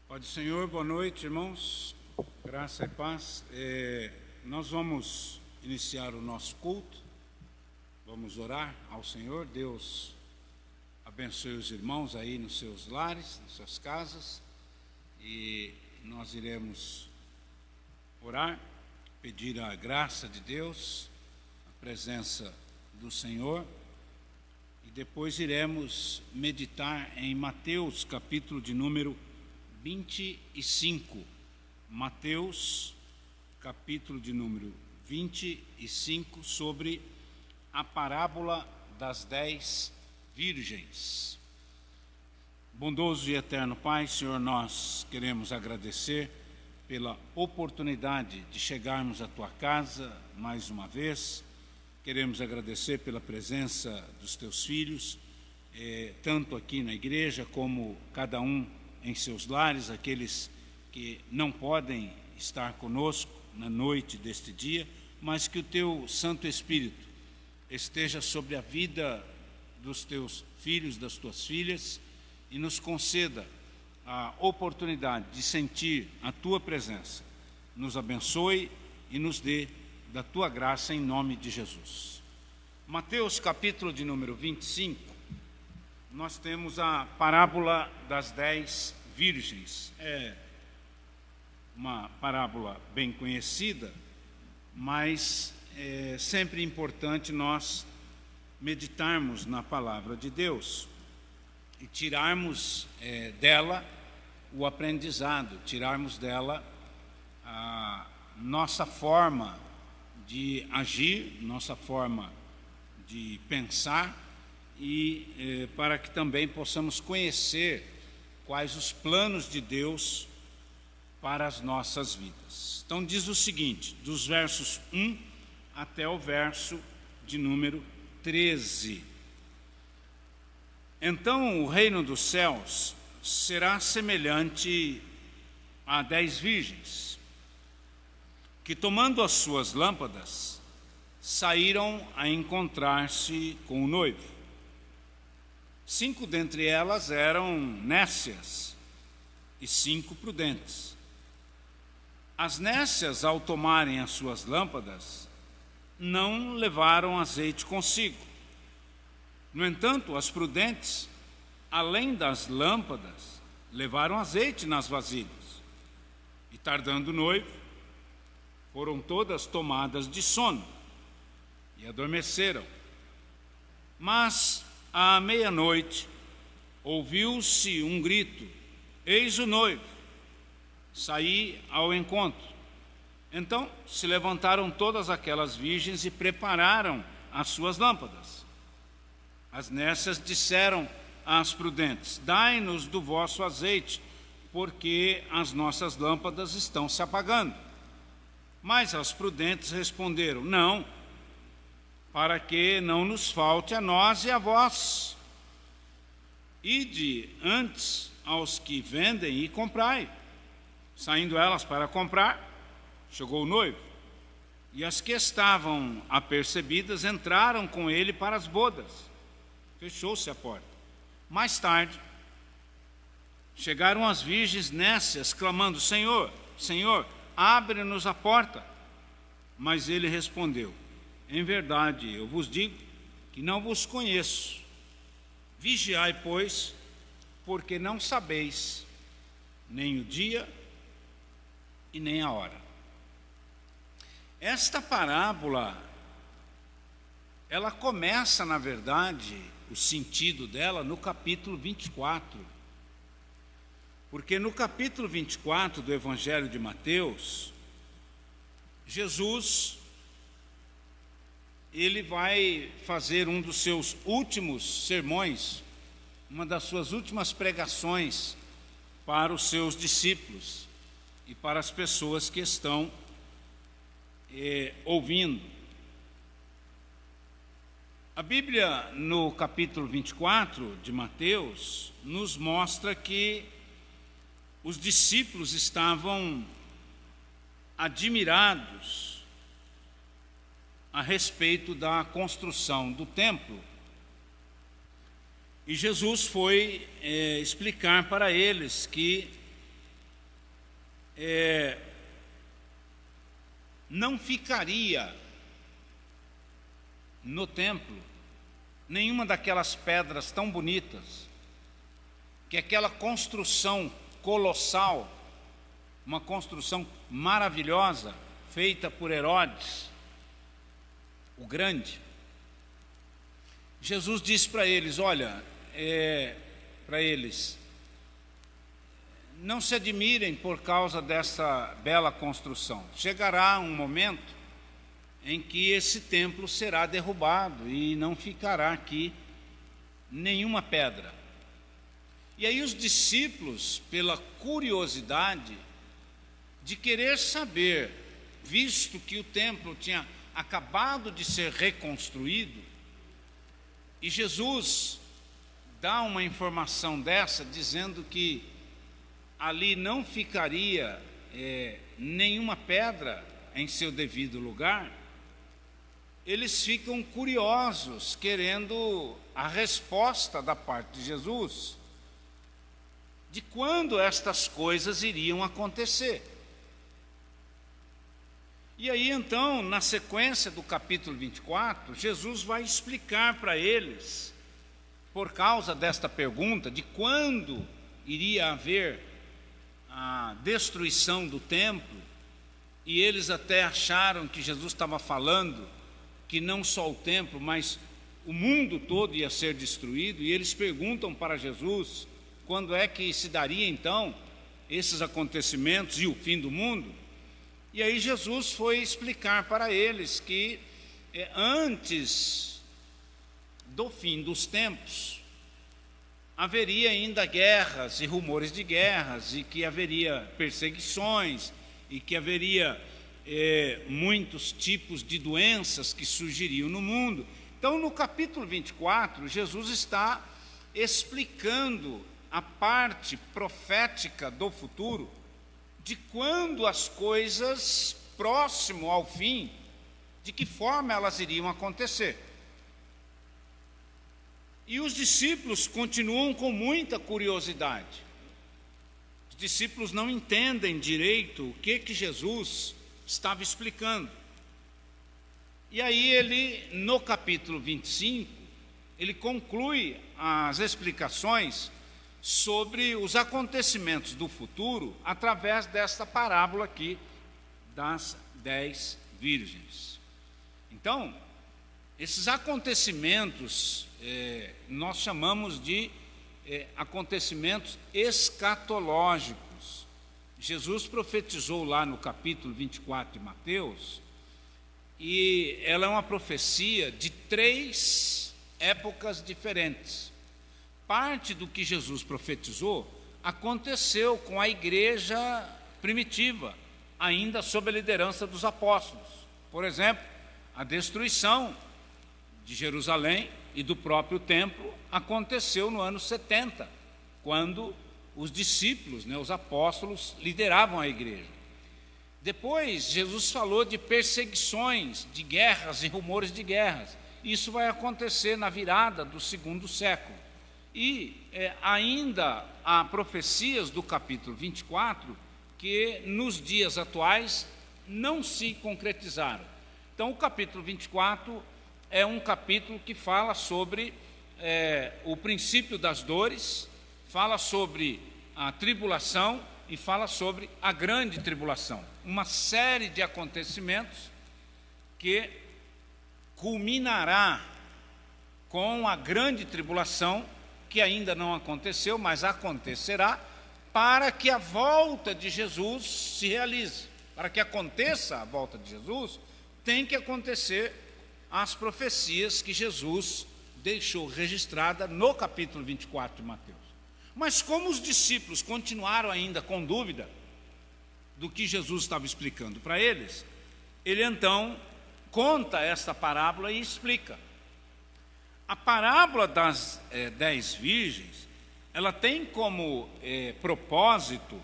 Pode, Senhor, boa noite, irmãos, graça e paz. Nós vamos iniciar o nosso culto, vamos orar ao Senhor. Deus abençoe os irmãos aí nos seus lares, nas suas casas, e nós iremos orar, pedir a graça de Deus, a presença do Senhor, e depois iremos meditar em Mateus, capítulo de número 25, Mateus, capítulo de número 25, sobre a parábola das 10 virgens. Bondoso e eterno Pai, Senhor, nós queremos agradecer pela oportunidade de chegarmos à Tua casa mais uma vez. Queremos agradecer pela presença dos Teus filhos, tanto aqui na igreja como cada um em seus lares, aqueles que não podem estar conosco na noite deste dia, mas que o Teu Santo Espírito esteja sobre a vida dos Teus filhos, das Tuas filhas, e nos conceda a oportunidade de sentir a Tua presença. Nos abençoe e nos dê da Tua graça em nome de Jesus. Mateus capítulo de número 25, nós temos a parábola das 10 virgens. É uma parábola bem conhecida, mas é sempre importante nós meditarmos na palavra de Deus e tirarmos dela o aprendizado, tirarmos dela a nossa forma de agir, nossa forma de pensar, e para que também possamos conhecer quais os planos de Deus para as nossas vidas. Então diz o seguinte, dos versos 1 até o verso de número 13. Então o reino dos céus será semelhante a 10 virgens, que tomando as suas lâmpadas, saíram a encontrar-se com o noivo. 5 dentre elas eram nécias e 5 prudentes. As nécias, ao tomarem as suas lâmpadas, não levaram azeite consigo. No entanto, as prudentes, além das lâmpadas, levaram azeite nas vasilhas. E tardando o noivo, foram todas tomadas de sono e adormeceram. Mas à meia-noite, ouviu-se um grito: eis o noivo, saí ao encontro. Então se levantaram todas aquelas virgens e prepararam as suas lâmpadas. As nécias disseram às prudentes: dai-nos do vosso azeite, porque as nossas lâmpadas estão se apagando. Mas as prudentes responderam: não, para que não nos falte a nós e a vós. Ide antes aos que vendem e comprai. Saindo elas para comprar, chegou o noivo, e as que estavam apercebidas entraram com ele para as bodas. Fechou-se a porta. Mais tarde, chegaram as virgens nécias, clamando: Senhor, Senhor, abre-nos a porta. Mas ele respondeu: em verdade, eu vos digo que não vos conheço. Vigiai, pois, porque não sabeis nem o dia e nem a hora. Esta parábola, ela começa, na verdade, o sentido dela no capítulo 24. Porque no capítulo 24 do Evangelho de Mateus, Jesus, ele vai fazer um dos seus últimos sermões, uma das suas últimas pregações para os seus discípulos e para as pessoas que estão ouvindo. A Bíblia, no capítulo 24 de Mateus, nos mostra que os discípulos estavam admirados a respeito da construção do templo. E Jesus foi explicar para eles que não ficaria no templo nenhuma daquelas pedras tão bonitas, que aquela construção colossal, uma construção maravilhosa, feita por Herodes, o Grande. Jesus disse para eles, olha, não se admirem por causa dessa bela construção. Chegará um momento em que esse templo será derrubado e não ficará aqui nenhuma pedra. E aí os discípulos, pela curiosidade de querer saber, visto que o templo tinha acabado de ser reconstruído, e Jesus dá uma informação dessa, dizendo que ali não ficaria nenhuma pedra em seu devido lugar, eles ficam curiosos, querendo a resposta da parte de Jesus, de quando estas coisas iriam acontecer. E aí então, na sequência do capítulo 24, Jesus vai explicar para eles, por causa desta pergunta, de quando iria haver a destruição do templo, e eles até acharam que Jesus estava falando que não só o templo, mas o mundo todo ia ser destruído, e eles perguntam para Jesus quando é que se daria então esses acontecimentos e o fim do mundo. E aí Jesus foi explicar para eles que antes do fim dos tempos haveria ainda guerras e rumores de guerras, e que haveria perseguições, e que haveria muitos tipos de doenças que surgiriam no mundo. Então, no capítulo 24, Jesus está explicando a parte profética do futuro, de quando as coisas próximo ao fim, de que forma elas iriam acontecer. E os discípulos continuam com muita curiosidade. Os discípulos não entendem direito o que Jesus estava explicando. E aí ele, no capítulo 25, ele conclui as explicações sobre os acontecimentos do futuro através desta parábola aqui das 10 virgens. Então, esses acontecimentos nós chamamos de acontecimentos escatológicos. Jesus profetizou lá no capítulo 24 de Mateus, e ela é uma profecia de 3 épocas diferentes. Parte do que Jesus profetizou aconteceu com a igreja primitiva, ainda sob a liderança dos apóstolos. Por exemplo, a destruição de Jerusalém e do próprio templo aconteceu no ano 70, quando os discípulos, os apóstolos, lideravam a igreja. Depois, Jesus falou de perseguições, de guerras e rumores de guerras. Isso vai acontecer na virada do 2º século. E ainda há profecias do capítulo 24 que nos dias atuais não se concretizaram. Então, o capítulo 24 é um capítulo que fala sobre o princípio das dores, fala sobre a tribulação e fala sobre a grande tribulação. Uma série de acontecimentos que culminará com a grande tribulação, que ainda não aconteceu, mas acontecerá, para que a volta de Jesus se realize. Para que aconteça a volta de Jesus, tem que acontecer as profecias que Jesus deixou registrada no capítulo 24 de Mateus. Mas como os discípulos continuaram ainda com dúvida do que Jesus estava explicando para eles, ele então conta esta parábola e explica. A parábola das 10 virgens, ela tem como propósito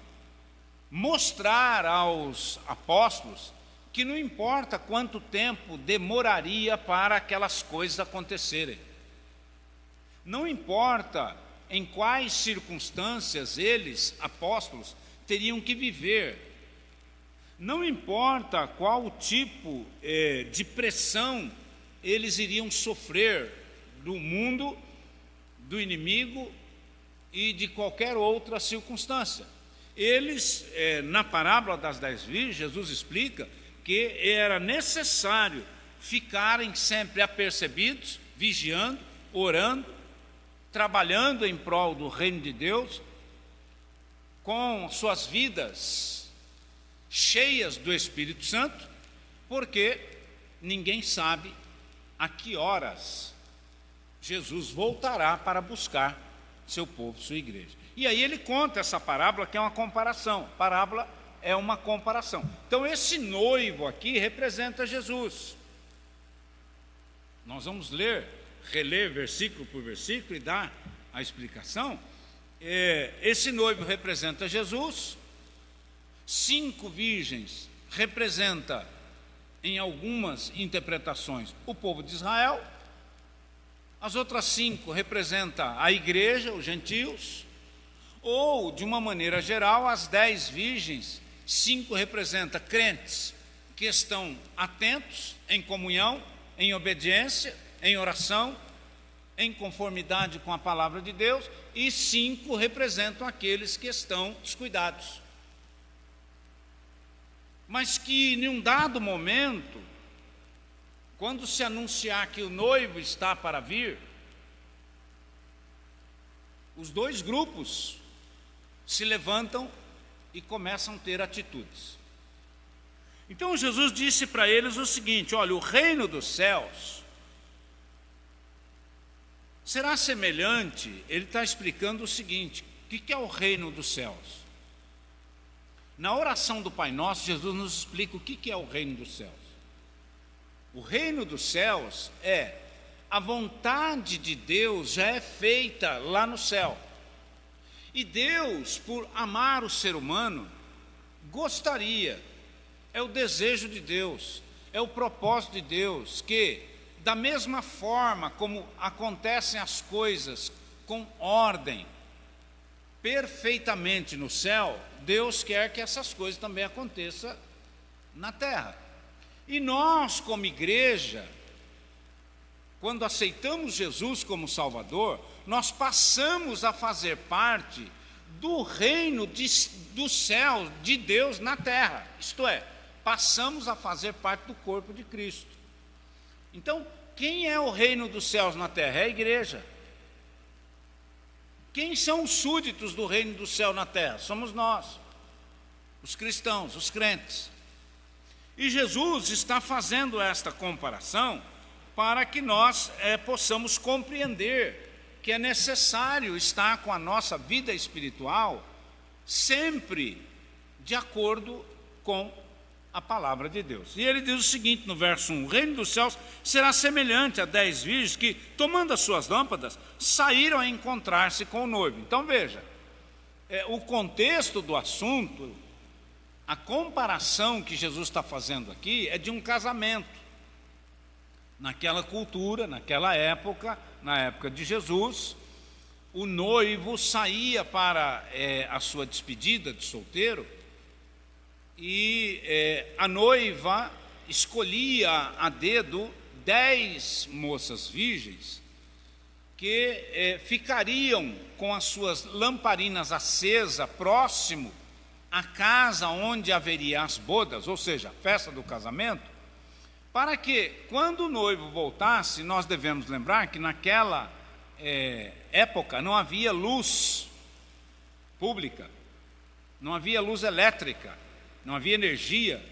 mostrar aos apóstolos que não importa quanto tempo demoraria para aquelas coisas acontecerem. Não importa em quais circunstâncias eles, apóstolos, teriam que viver Não importa qual tipo de pressão eles iriam sofrer do mundo, do inimigo e de qualquer outra circunstância. Eles, na parábola das 10 virgens, Jesus explica que era necessário ficarem sempre apercebidos, vigiando, orando, trabalhando em prol do reino de Deus, com suas vidas cheias do Espírito Santo, porque ninguém sabe a que horas Jesus voltará para buscar seu povo, sua igreja. E aí ele conta essa parábola, que é uma comparação. Parábola é uma comparação. Então esse noivo aqui representa Jesus. Nós vamos reler versículo por versículo e dar a explicação. Esse noivo representa Jesus. 5 virgens representa, em algumas interpretações, o povo de Israel. As outras 5 representam a igreja, os gentios. Ou, de uma maneira geral, as 10 virgens, 5 representam crentes que estão atentos, em comunhão, em obediência, em oração, em conformidade com a palavra de Deus, e 5 representam aqueles que estão descuidados. Mas que em um dado momento, quando se anunciar que o noivo está para vir, os 2 grupos se levantam e começam a ter atitudes. Então Jesus disse para eles o seguinte: olha, o reino dos céus será semelhante. Ele está explicando o seguinte: o que é o reino dos céus? Na oração do Pai Nosso, Jesus nos explica o que é o reino dos céus. O reino dos céus é a vontade de Deus já é feita lá no céu. E Deus, por amar o ser humano, gostaria, é o desejo de Deus, é o propósito de Deus, que da mesma forma como acontecem as coisas com ordem, perfeitamente no céu, Deus quer que essas coisas também aconteçam na terra. E nós, como igreja, quando aceitamos Jesus como Salvador, nós passamos a fazer parte do reino do céu, de Deus na terra. Isto é, passamos a fazer parte do corpo de Cristo. Então, quem é o reino dos céus na terra? É a igreja. Quem são os súditos do reino do céu na terra? Somos nós, os cristãos, os crentes. E Jesus está fazendo esta comparação para que nós possamos compreender que é necessário estar com a nossa vida espiritual sempre de acordo com a palavra de Deus. E ele diz o seguinte no verso 1: o reino dos céus será semelhante a 10 virgens que, tomando as suas lâmpadas, saíram a encontrar-se com o noivo. Então veja, o contexto do assunto, a comparação que Jesus está fazendo aqui é de um casamento. Naquela cultura, naquela época, na época de Jesus, o noivo saía para a sua despedida de solteiro e a noiva escolhia a dedo 10 moças virgens que ficariam com as suas lamparinas acesas próximo à casa onde haveria as bodas, ou seja, a festa do casamento, para que, quando o noivo voltasse, nós devemos lembrar que naquela época não havia luz pública, não havia luz elétrica, não havia energia.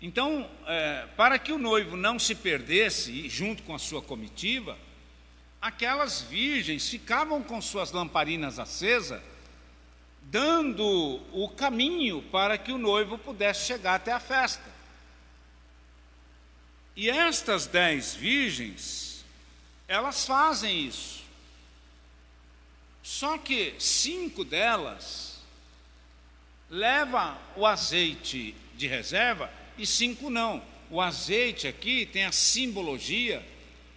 Então, para que o noivo não se perdesse, junto com a sua comitiva, aquelas virgens ficavam com suas lamparinas acesas, dando o caminho para que o noivo pudesse chegar até a festa. E estas 10 virgens, elas fazem isso. Só que 5 delas levam o azeite de reserva e 5 não. O azeite aqui tem a simbologia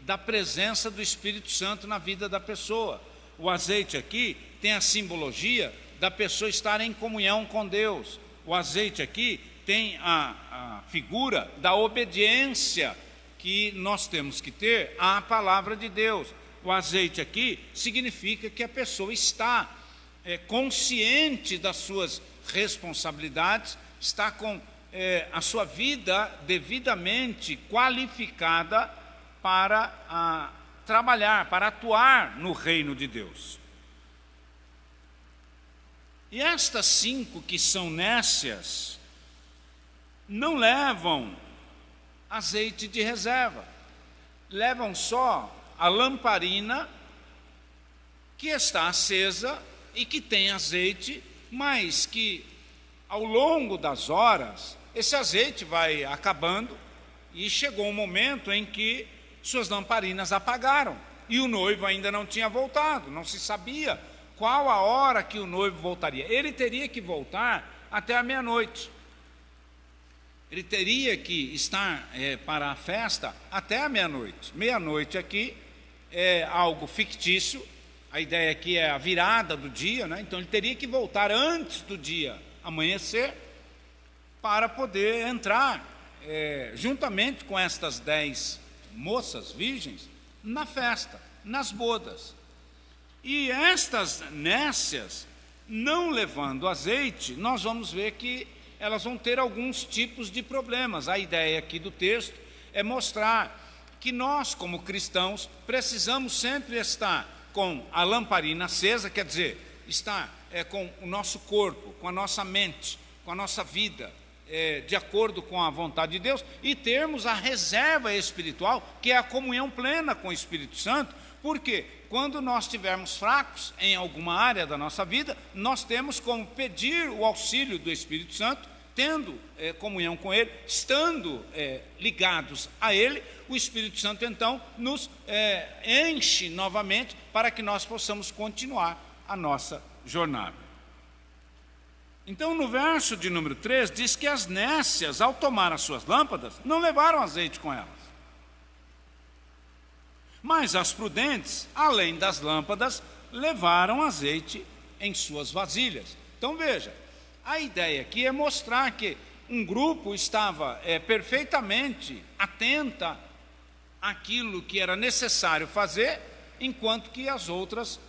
da presença do Espírito Santo na vida da pessoa. O azeite aqui tem a simbologia da pessoa estar em comunhão com Deus. O azeite aqui tem a figura da obediência que nós temos que ter à palavra de Deus. O azeite aqui significa que a pessoa está consciente das suas responsabilidades, está com a sua vida devidamente qualificada para trabalhar, para atuar no reino de Deus. E estas 5 que são nécias não levam azeite de reserva, levam só a lamparina que está acesa e que tem azeite, mas que ao longo das horas esse azeite vai acabando e chegou um momento em que suas lamparinas apagaram e o noivo ainda não tinha voltado, não se sabia qual a hora que o noivo voltaria. Ele teria que voltar até a meia-noite. Ele teria que estar para a festa até a meia-noite. Meia-noite aqui é algo fictício, a ideia aqui é a virada do dia, né? Então ele teria que voltar antes do dia amanhecer para poder entrar juntamente com estas 10 moças virgens na festa, nas bodas. E estas nécias, não levando azeite, nós vamos ver que elas vão ter alguns tipos de problemas. A ideia aqui do texto é mostrar que nós, como cristãos, precisamos sempre estar com a lamparina acesa, quer dizer, estar com o nosso corpo, com a nossa mente, com a nossa vida, de acordo com a vontade de Deus, e termos a reserva espiritual, que é a comunhão plena com o Espírito Santo, porque quando nós estivermos fracos em alguma área da nossa vida, nós temos como pedir o auxílio do Espírito Santo, tendo comunhão com Ele, estando ligados a Ele, o Espírito Santo então nos enche novamente para que nós possamos continuar a nossa jornada. Então no verso de número 3 diz que as nécias, ao tomar as suas lâmpadas, não levaram azeite com elas. Mas as prudentes, além das lâmpadas, levaram azeite em suas vasilhas. Então veja, a ideia aqui é mostrar que um grupo estava perfeitamente atenta àquilo que era necessário fazer, enquanto que as outras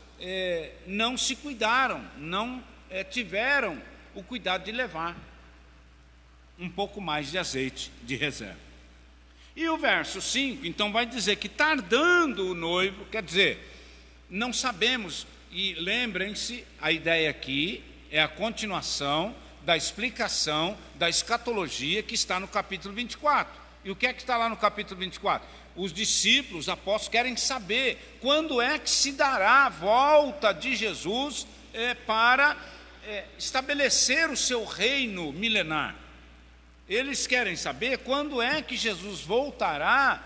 não se cuidaram, não tiveram o cuidado de levar um pouco mais de azeite de reserva. E o verso 5, então, vai dizer que tardando o noivo, quer dizer, não sabemos, e lembrem-se, a ideia aqui é a continuação da explicação da escatologia que está no capítulo 24. E o que é que está lá no capítulo 24? Os discípulos, os apóstolos, querem saber quando é que se dará a volta de Jesus para estabelecer o seu reino milenar. Eles querem saber quando é que Jesus voltará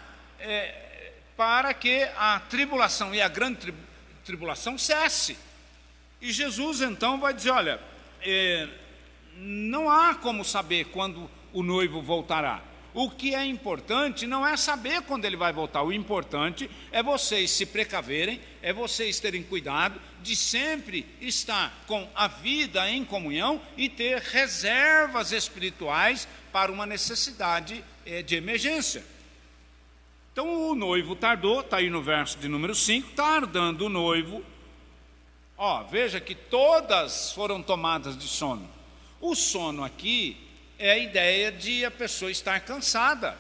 para que a tribulação e a grande tribulação cesse. E Jesus então vai dizer, olha, não há como saber quando o noivo voltará. O que é importante não é saber quando ele vai voltar, o importante é vocês se precaverem, é vocês terem cuidado de sempre estar com a vida em comunhão e ter reservas espirituais para uma necessidade de emergência. Então o noivo tardou, está aí no verso de número 5, tardando o noivo. Veja que todas foram tomadas de sono. O sono aqui é a ideia de a pessoa estar cansada,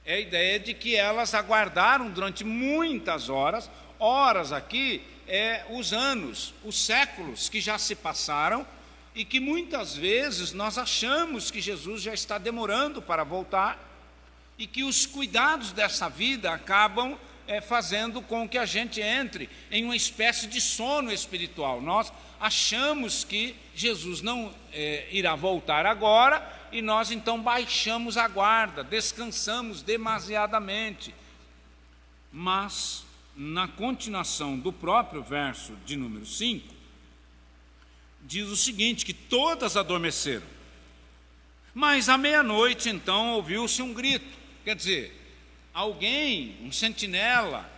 é a ideia de que elas aguardaram durante muitas horas. Horas aqui os anos, os séculos que já se passaram e que muitas vezes nós achamos que Jesus já está demorando para voltar e que os cuidados dessa vida acabam fazendo com que a gente entre em uma espécie de sono espiritual. Nós achamos que Jesus não irá voltar agora e nós então baixamos a guarda, descansamos demasiadamente. Mas na continuação do próprio verso de número 5, diz o seguinte, que todas adormeceram. Mas à meia-noite então ouviu-se um grito, quer dizer, alguém, um sentinela,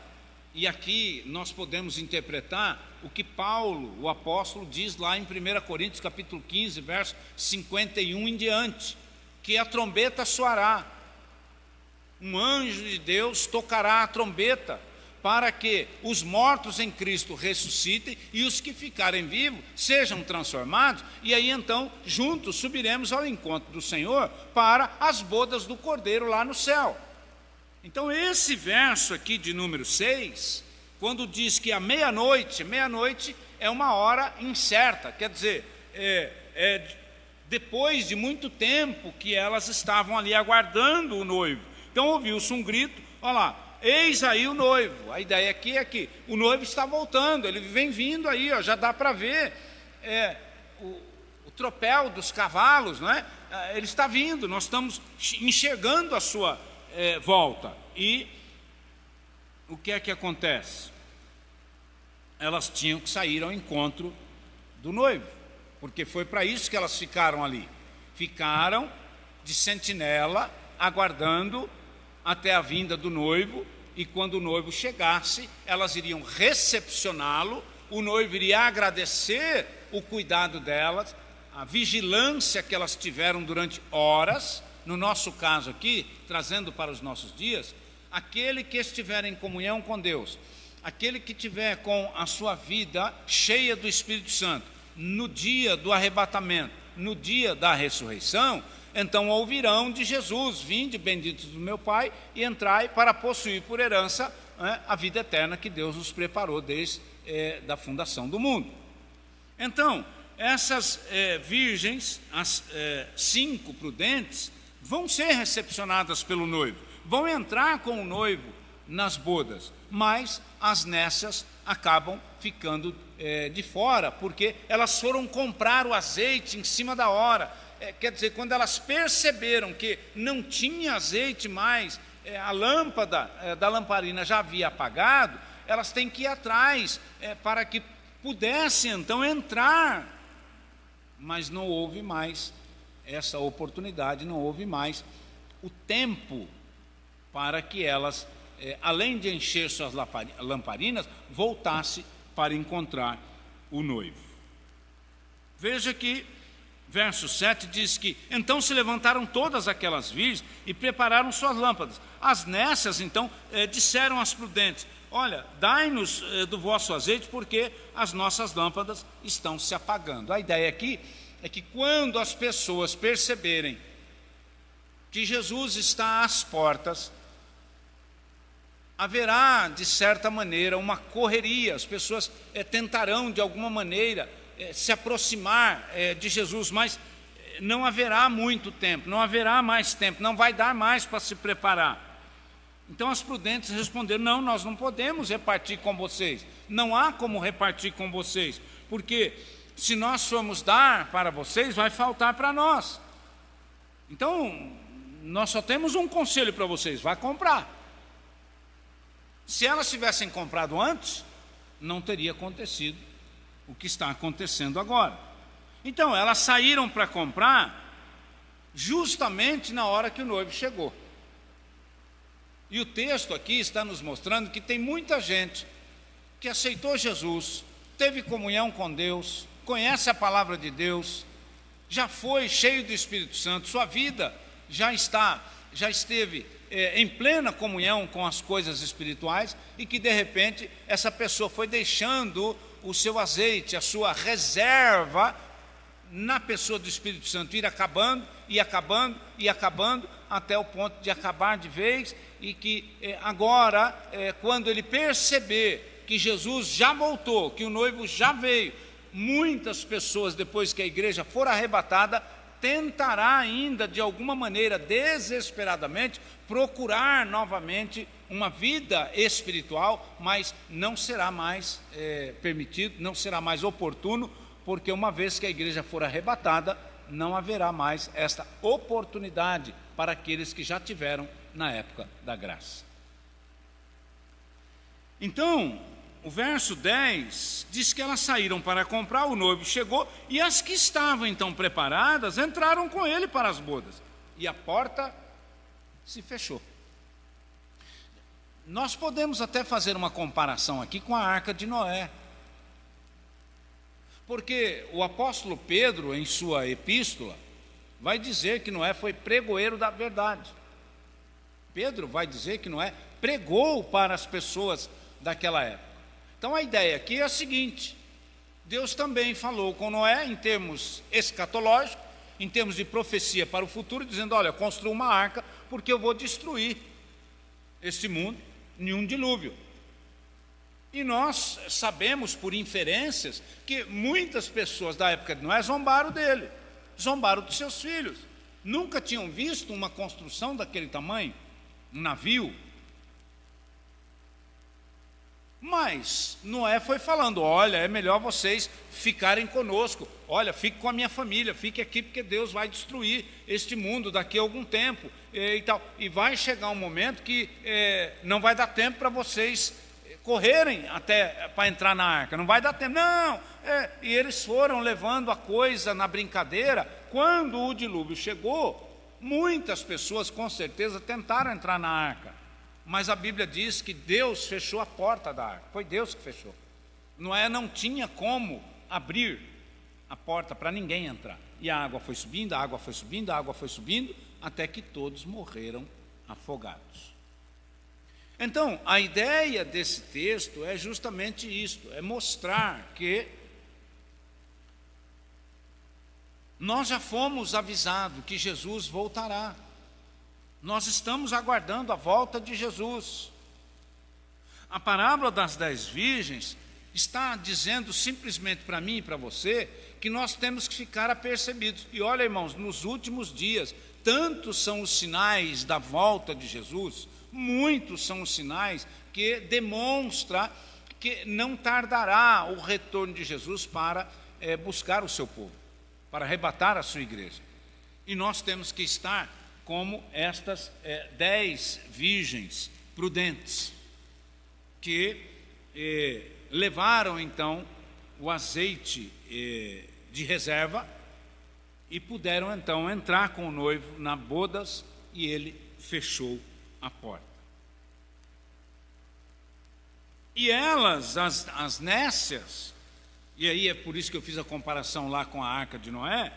e aqui nós podemos interpretar o que Paulo, o apóstolo, diz lá em 1 Coríntios capítulo 15, verso 51 em diante, que a trombeta soará. Um anjo de Deus tocará a trombeta, para que os mortos em Cristo ressuscitem e os que ficarem vivos sejam transformados, e aí então juntos subiremos ao encontro do Senhor para as bodas do Cordeiro lá no céu. Então esse verso aqui de número 6, quando diz que a meia-noite é uma hora incerta, quer dizer, depois de muito tempo que elas estavam ali aguardando o noivo. Então ouviu-se um grito, olha lá, eis aí o noivo. A ideia aqui é que o noivo está voltando, ele vem vindo aí, ó, já dá para ver o tropel dos cavalos, não é? Ele está vindo, nós estamos enxergando a sua volta. E o que é que acontece? Elas tinham que sair ao encontro do noivo, porque foi para isso que elas ficaram ali. Ficaram de sentinela, aguardando até a vinda do noivo, e quando o noivo chegasse, elas iriam recepcioná-lo, o noivo iria agradecer o cuidado delas, a vigilância que elas tiveram durante horas. No nosso caso aqui, trazendo para os nossos dias, aquele que estiver em comunhão com Deus, aquele que tiver com a sua vida cheia do Espírito Santo, no dia do arrebatamento, no dia da ressurreição, então ouvirão de Jesus: vinde, benditos do meu Pai, e entrai para possuir por herança a vida eterna que Deus nos preparou desde da fundação do mundo. Então, essas virgens, as 5 prudentes, vão ser recepcionadas pelo noivo, vão entrar com o noivo nas bodas, mas as nécias acabam ficando de fora, porque elas foram comprar o azeite em cima da hora. Quer dizer, quando elas perceberam que não tinha azeite mais, a lâmpada da lamparina já havia apagado, elas têm que ir atrás para que pudessem então entrar, mas não houve mais essa oportunidade, não houve mais o tempo para que elas, além de encher suas lamparinas, voltasse para encontrar o noivo. Veja que verso 7 diz que então se levantaram todas aquelas virgens e prepararam suas lâmpadas. As nécias então disseram às prudentes: olha, dai-nos do vosso azeite, porque as nossas lâmpadas estão se apagando. A ideia aqui é que quando as pessoas perceberem que Jesus está às portas, haverá de certa maneira uma correria, as pessoas tentarão de alguma maneira se aproximar de Jesus, mas não haverá muito tempo, não haverá mais tempo, não vai dar mais para se preparar. Então as prudentes responderam: não, nós não podemos repartir com vocês, não há como repartir com vocês, porque se nós formos dar para vocês, vai faltar para nós. Então nós só temos um conselho para vocês: vá comprar. Se elas tivessem comprado antes, não teria acontecido o que está acontecendo agora. Então elas saíram para comprar justamente na hora que o noivo chegou. E o texto aqui está nos mostrando que tem muita gente que aceitou Jesus, teve comunhão com Deus, conhece a palavra de Deus, já foi cheio do Espírito Santo, sua vida já esteve em plena comunhão com as coisas espirituais, e que de repente essa pessoa foi deixando o seu azeite, a sua reserva na pessoa do Espírito Santo ir acabando, e acabando, e acabando, até o ponto de acabar de vez, e que agora, quando ele perceber que Jesus já voltou, que o noivo já veio, muitas pessoas, depois que a igreja for arrebatada, tentará ainda de alguma maneira, desesperadamente, procurar novamente uma vida espiritual, mas não será mais permitido, não será mais oportuno, porque uma vez que a igreja for arrebatada, não haverá mais esta oportunidade para aqueles que já tiveram na época da graça. Então, o verso 10 diz que elas saíram para comprar, o noivo chegou, e as que estavam então preparadas entraram com ele para as bodas, e a porta se fechou. Nós podemos até fazer uma comparação aqui com a Arca de Noé, porque o apóstolo Pedro, em sua epístola, vai dizer que Noé foi pregoeiro da verdade. Pedro vai dizer que Noé pregou para as pessoas daquela época. Então a ideia aqui é a seguinte: Deus também falou com Noé em termos escatológicos, em termos de profecia para o futuro, dizendo: olha, construa uma arca, porque eu vou destruir este mundo em um dilúvio. E nós sabemos por inferências que muitas pessoas da época de Noé zombaram dele, zombaram dos seus filhos. Nunca tinham visto uma construção daquele tamanho, um navio. Mas Noé foi falando: olha, é melhor vocês ficarem conosco, olha, fique com a minha família, fique aqui, porque Deus vai destruir este mundo daqui a algum tempo e tal. E vai chegar um momento que não vai dar tempo para vocês correrem até para entrar na arca, não vai dar tempo, não. E eles foram levando a coisa na brincadeira. Quando o dilúvio chegou, muitas pessoas com certeza tentaram entrar na arca, mas a Bíblia diz que Deus fechou a porta da arca, foi Deus que fechou. Noé não tinha como abrir a porta para ninguém entrar, e a água foi subindo, a água foi subindo, a água foi subindo, até que todos morreram afogados. Então, a ideia desse texto é justamente isto, é mostrar que nós já fomos avisados que Jesus voltará. Nós estamos aguardando a volta de Jesus. A parábola das 10 virgens está dizendo simplesmente para mim e para você que nós temos que ficar apercebidos. E olha, irmãos, nos últimos dias, tantos são os sinais da volta de Jesus, muitos são os sinais que demonstram que não tardará o retorno de Jesus para buscar o seu povo, para arrebatar a sua igreja. E nós temos que estar como estas 10 virgens prudentes, que levaram então o azeite de reserva e puderam então entrar com o noivo na bodas, e ele fechou a porta. E elas, as nécias, e aí é por isso que eu fiz a comparação lá com a arca de Noé,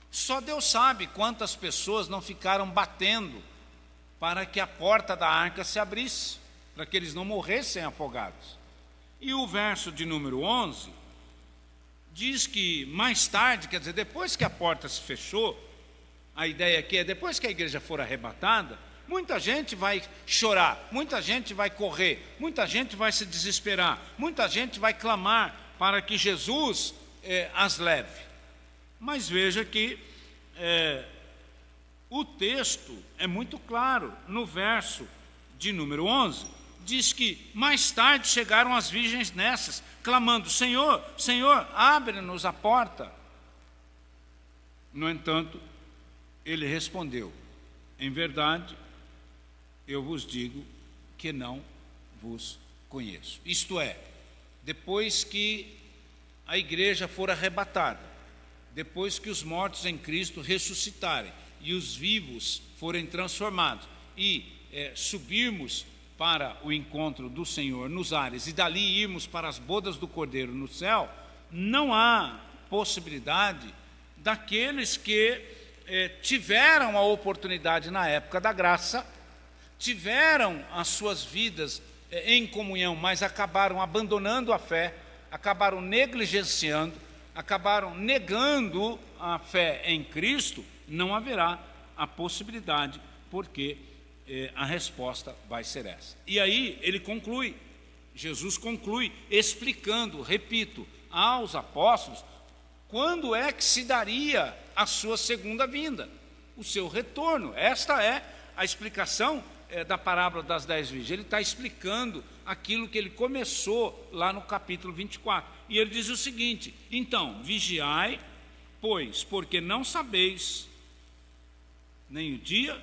só Deus sabe quantas pessoas não ficaram batendo para que a porta da arca se abrisse, para que eles não morressem afogados. E o verso de número 11 diz que mais tarde, quer dizer, depois que a porta se fechou, a ideia aqui é depois que a igreja for arrebatada, muita gente vai chorar, muita gente vai correr, muita gente vai se desesperar, muita gente vai clamar para que Jesus as leve. Mas veja que o texto é muito claro. No verso de número 11, diz que mais tarde chegaram as virgens nessas, clamando: Senhor, Senhor, abre-nos a porta. No entanto, ele respondeu: em verdade, eu vos digo que não vos conheço. Isto é, depois que a igreja for arrebatada, depois que os mortos em Cristo ressuscitarem e os vivos forem transformados e subirmos para o encontro do Senhor nos ares e dali irmos para as bodas do Cordeiro no céu, não há possibilidade daqueles que tiveram a oportunidade na época da graça, tiveram as suas vidas em comunhão, mas acabaram abandonando a fé, acabaram negligenciando, acabaram negando a fé em Cristo. Não haverá a possibilidade, porque a resposta vai ser essa. E aí ele conclui, Jesus conclui explicando, repito, aos apóstolos quando é que se daria a sua segunda vinda, o seu retorno. Esta é a explicação da parábola das 10 virgens. Ele está explicando aquilo que ele começou lá no capítulo 24. E ele diz o seguinte: então, vigiai, pois, porque não sabeis nem o dia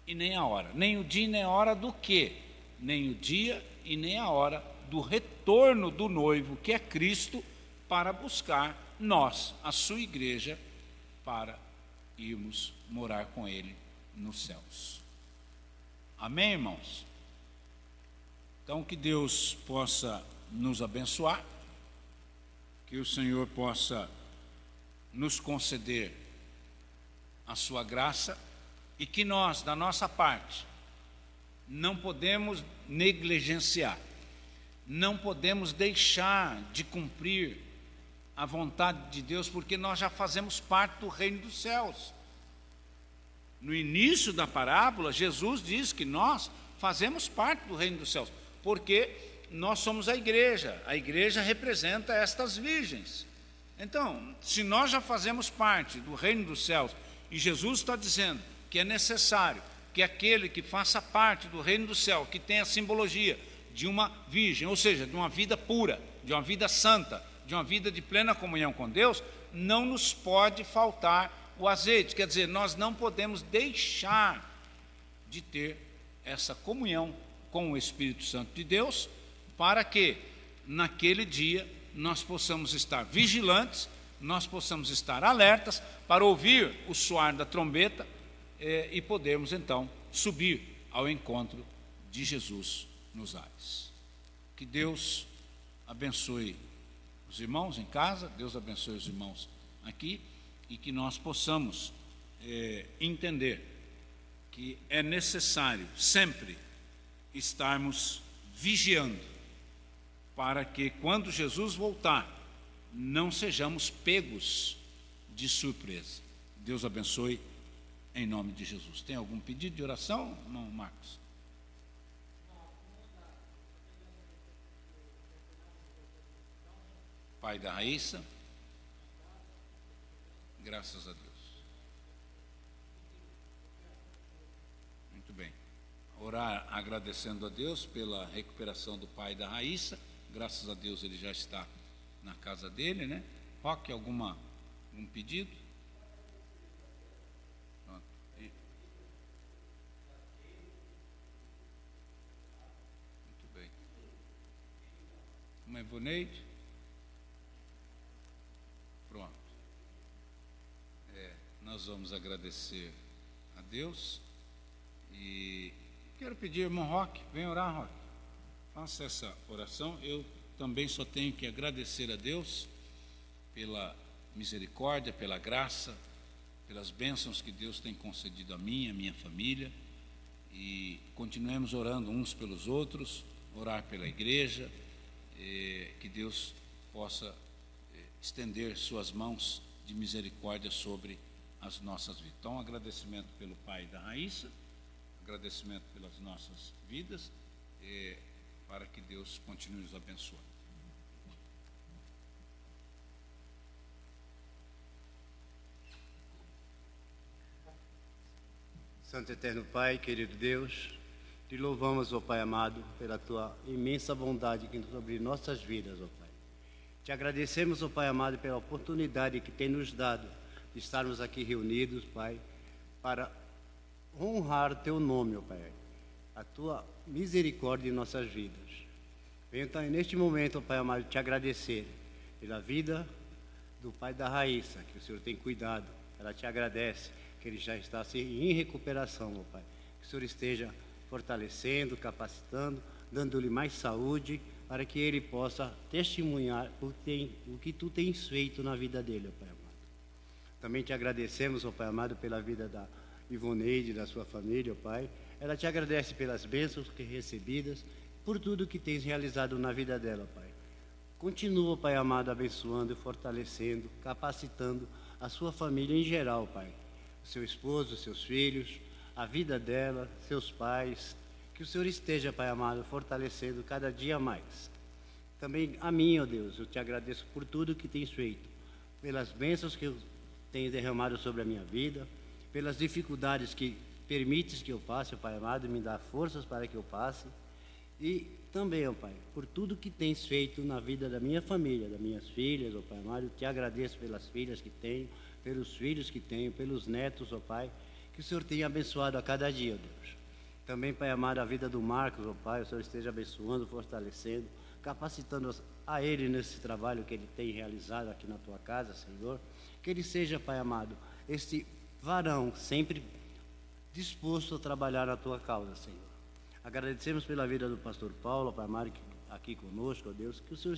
e nem a hora. Nem o dia e nem a hora do quê? Nem o dia e nem a hora do retorno do noivo, que é Cristo, para buscar nós, a sua igreja, para irmos morar com ele nos céus. Amém, irmãos? Então, que Deus possa nos abençoar, que o Senhor possa nos conceder a sua graça e que nós, da nossa parte, não podemos negligenciar, não podemos deixar de cumprir a vontade de Deus, porque nós já fazemos parte do reino dos céus. No início da parábola, Jesus diz que nós fazemos parte do reino dos céus, porque nós somos a igreja representa estas virgens. Então, se nós já fazemos parte do reino dos céus, e Jesus está dizendo que é necessário que aquele que faça parte do reino do céu, que tem a simbologia de uma virgem, ou seja, de uma vida pura, de uma vida santa, de uma vida de plena comunhão com Deus, não nos pode faltar o azeite. Quer dizer, nós não podemos deixar de ter essa comunhão com o Espírito Santo de Deus, para que naquele dia nós possamos estar vigilantes, nós possamos estar alertas para ouvir o soar da trombeta e podermos então subir ao encontro de Jesus nos ares. Que Deus abençoe os irmãos em casa, Deus abençoe os irmãos aqui, e que nós possamos entender que é necessário sempre estarmos vigiando, para que quando Jesus voltar, não sejamos pegos de surpresa. Deus abençoe em nome de Jesus. Tem algum pedido de oração, irmão Marcos? Pai da Raíssa, graças a Deus. Muito bem. Orar agradecendo a Deus pela recuperação do pai da Raíssa. Graças a Deus ele já está na casa dele, né? Roque, algum pedido? Pronto. Muito bem. Uma Ivoneide? Pronto. Nós vamos agradecer a Deus e quero pedir, irmão Roque, vem orar, Roque. Faça essa oração. Eu também só tenho que agradecer a Deus pela misericórdia, pela graça, pelas bênçãos que Deus tem concedido a mim, a minha família, e continuemos orando uns pelos outros, orar pela igreja, que Deus possa estender suas mãos de misericórdia sobre as nossas vidas. Então, agradecimento pelo pai da Raíssa, agradecimento pelas nossas vidas, para que Deus continue nos abençoando. Santo Eterno Pai, querido Deus, te louvamos, ó Pai amado, pela tua imensa bondade que sobre nossas vidas, ó Pai. Te agradecemos, ó Pai amado, pela oportunidade que tem nos dado de estarmos aqui reunidos, Pai, para honrar o teu nome, ó Pai, a tua misericórdia em nossas vidas. Venho então neste momento, ó Pai amado, te agradecer pela vida do pai da Raíssa, que o Senhor tem cuidado. Ela te agradece que ele já está assim, em recuperação, ó Pai. Que o Senhor esteja fortalecendo, capacitando, dando-lhe mais saúde, para que ele possa testemunhar o que tu tens feito na vida dele, ó Pai amado. Também te agradecemos, ó Pai amado, pela vida da Ivoneide, da sua família, ó Pai. Ela te agradece pelas bênçãos que recebidas, por tudo que tens realizado na vida dela, Pai. Continua, Pai amado, abençoando, fortalecendo, capacitando a sua família em geral, Pai. O seu esposo, os seus filhos, a vida dela, seus pais. Que o Senhor esteja, Pai amado, fortalecendo cada dia mais. Também a mim, ó Deus, eu te agradeço por tudo que tens feito, pelas bênçãos que eu tenho derramado sobre a minha vida, pelas dificuldades que permites que eu passe, Pai amado, me dá forças para que eu passe. E também, ó Pai, por tudo que tens feito na vida da minha família, das minhas filhas, ó Pai amado, eu te agradeço pelas filhas que tenho, pelos filhos que tenho, pelos netos, ó Pai, que o Senhor tenha abençoado a cada dia, ó Deus. Também, Pai amado, a vida do Marcos, ó Pai, o Senhor esteja abençoando, fortalecendo, capacitando a ele nesse trabalho que ele tem realizado aqui na tua casa, Senhor. Que ele seja, Pai amado, este varão sempre disposto a trabalhar na tua causa, Senhor. Agradecemos pela vida do pastor Paulo, Pai amado, aqui conosco, ó Deus, que o Senhor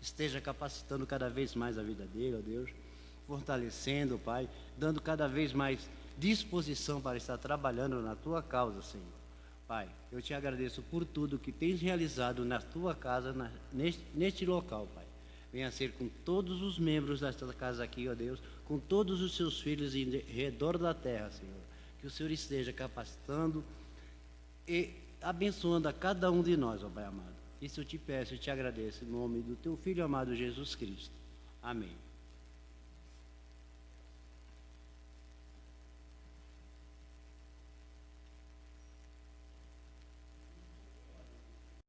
esteja capacitando cada vez mais a vida dele, ó Deus, fortalecendo, Pai, dando cada vez mais disposição para estar trabalhando na Tua causa, Senhor. Pai, eu te agradeço por tudo que tens realizado na Tua casa, neste local, Pai. Venha ser com todos os membros desta casa aqui, ó Deus, com todos os seus filhos em redor da terra, Senhor. Que o Senhor esteja capacitando e abençoando a cada um de nós, ó Pai amado. Isso eu te peço e te agradeço, em nome do Teu Filho amado Jesus Cristo. Amém.